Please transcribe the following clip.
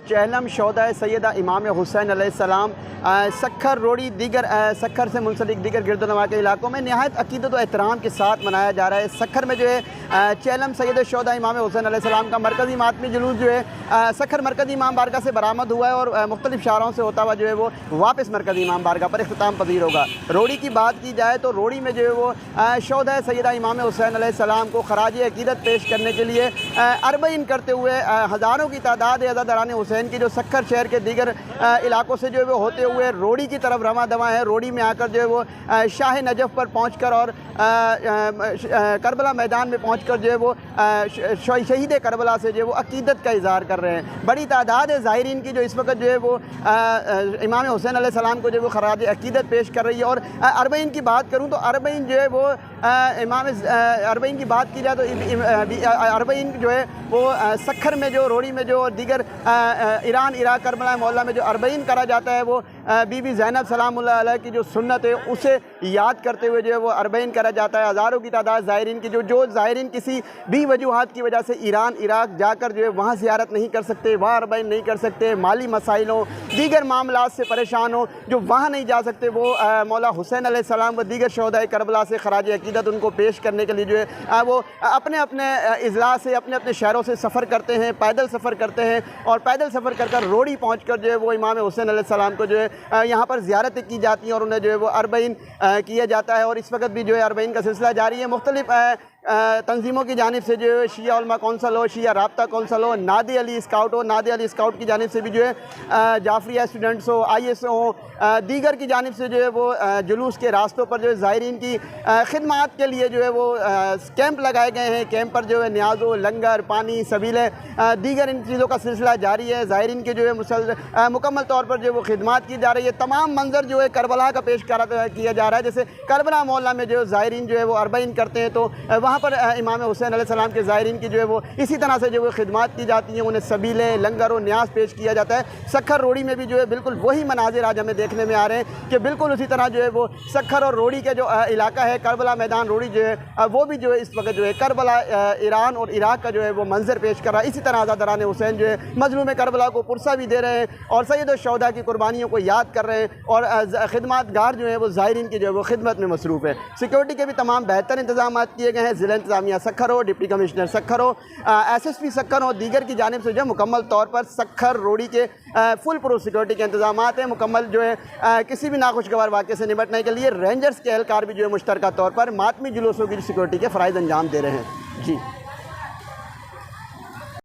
चहलम शोदा सैयदा इमाम हुसैन अलैहिस्सलाम सखर रोड़ी दीगर सखर से मुंसलिक दीगर गिरदोनवा के इलाकों में नहायत अकीदत व एहतराम के साथ मनाया जा रहा है। सखर में जो है चहलम सैयद शोदा इमाम हुसैन अलैहिस्सलाम का मरकज़ी मातमी जुलूस जो है सखर मरकज़ी इमाम बारगाह से बरामद हुआ है और मुख्तलिफ शाहरों से होता हुआ जो है वो वापस मरकज़ी इमाम बारगाह पर इख्तिताम पजीर होगा। रोड़ी की बात की जाए तो रोड़ी में जो है वो शोदा सैयदा इमाम हुसैन अलैहिस्सलाम को खराज अकीदत पेश करने के लिए अरबईन करते हुए हज़ारों की तादाद अज़ादारान हुसैन की जो सखर शहर के दीगर इलाकों से जो है वो होते हुए रोड़ी की तरफ रवा दवा है। रोड़ी में आकर जो है वो शाह नजफ़ पर पहुँच कर और करबला मैदान में पहुँच कर जो है वो शहीद करबला से जो है वो अकीदत का इज़हार कर रहे हैं। बड़ी तादाद है ज़ाहिरीन की जो इस वक्त जो है वो इमाम हुसैन अलैहिस्सलाम को जो है वो खराज अकीदत पेश कर रही है। और अरबईन की बात करूँ तो अरबईन जो है वो इमाम अरबईन की बात की जाए तो अरबईन जो है वो सखर में जो रोड़ी में जो दीगर ईरान इराक करबला मोहल्ला में जो अरबईन करा जाता है वो बीबी ज़ैनब सलामुल्लाह अलैहा की जो सुन्नत है उसे याद करते हुए जो है वो अरबईन करा जाता है। हज़ारों की तादाद ज़ायरीन की जो ज़ायरीन किसी भी वजूहात की वजह से ईरान इराक जाकर जो है वहाँ ज़ियारत नहीं कर सकते, वहाँ अरबईन नहीं कर सकते, माली मसाइलों दीगर मामलात से परेशान हो, जो वहाँ नहीं जा सकते, वो मौला हुसैन अलैहिस्सलाम व दीगर शोहदाए करबला से खराज अकीदत उनको पेश करने के लिए जो है वो अपने अपने अज़ला से अपने अपने शहरों से सफ़र करते हैं, पैदल सफ़र करते हैं और पैदल सफ़र कर कर रोड़ी पहुँच कर जो है वो इमाम हुसैन अलैहिस्सलाम को जो है यहाँ पर ज़ियारतें की जाती हैं और उन्हें जो है वो अरबईन किया जाता है। और इस वक्त भी जो है अरबईन का सिलसिला जारी है। मुख्तलिफ तंजीमों की जानिब से जो है शिया उलमा कौंसल हो, शिया राब्ता कौंसल हो, नादी अली स्काउट हो, नादी अली स्काउट की जानिब से भी जो है जाफरिया स्टूडेंट्स हो, IS हो, दीगर की जानिब से जो है वो जुलूस के रास्तों पर जो है ज़ायरीन की खिदमात के लिए जो है वो कैंप लगाए गए हैं। कैंप पर जो है न्याज़ो लंगर पानी सबीले दीगर इन चीज़ों का सिलसिला जारी है। ज़ायरीन के जो है मुकम्मल तौर पर जो है वो खिदमात की जा रही है। तमाम मंजर जो है करबला का पेश किया जा रहा है। जैसे करबला मोहल्ला में जो ज़ायरीन जो है वो अरबईन करते हैं तो वहाँ पर इमाम हुसैन अलैहिस्सलाम के ज़ायरीन की जो है वो इसी तरह से जो वो खिदमात की जाती हैं, उन्हें सबीलें लंगर और न्याज पेश किया जाता है। सखर रोड़ी में भी जो है बिल्कुल वही मनाजिर आज हमें देखने में आ रहे हैं कि बिल्कुल उसी तरह जो है वो सखर और रोड़ी का जो इलाका है करबला मैदान रोड़ी जो है वो भी जो है इस वक्त जो है करबला ईरान और इराक का जो है वो मंजर पेश कर रहा है। इसी तरह अज़ादारान हुसैन जो है मजलूम करबला को पुरसा भी दे रहे हैं और सैयद शोहदा की कुर्बानियों को याद कर रहे हैं और खिदमतगार जो है वो ज़ायरीन की जो है वो खिदमत में मसरूफ़ है। सिक्योरिटी के भी तमाम बेहतर इंतजाम किए गए हैं। ज़िला इंतज़ामिया सखर हो, डिप्टी कमिश्नर सखर हो, SSP सखर हो, दीगर की जानिब से जो है मुकम्मल तौर पर सखर रोड़ी के फुल प्रूफ सिक्योरिटी के इंतजाम हैं। मुकम्मल जो है किसी भी नाखुशगवार वाक़े से निपटने के लिए रेंजर्स के एहलकार भी जो है मुश्तरका तौर पर मातमी जुलूसों की सिक्योरिटी के फ़राइज़ अंजाम दे रहे हैं। जी।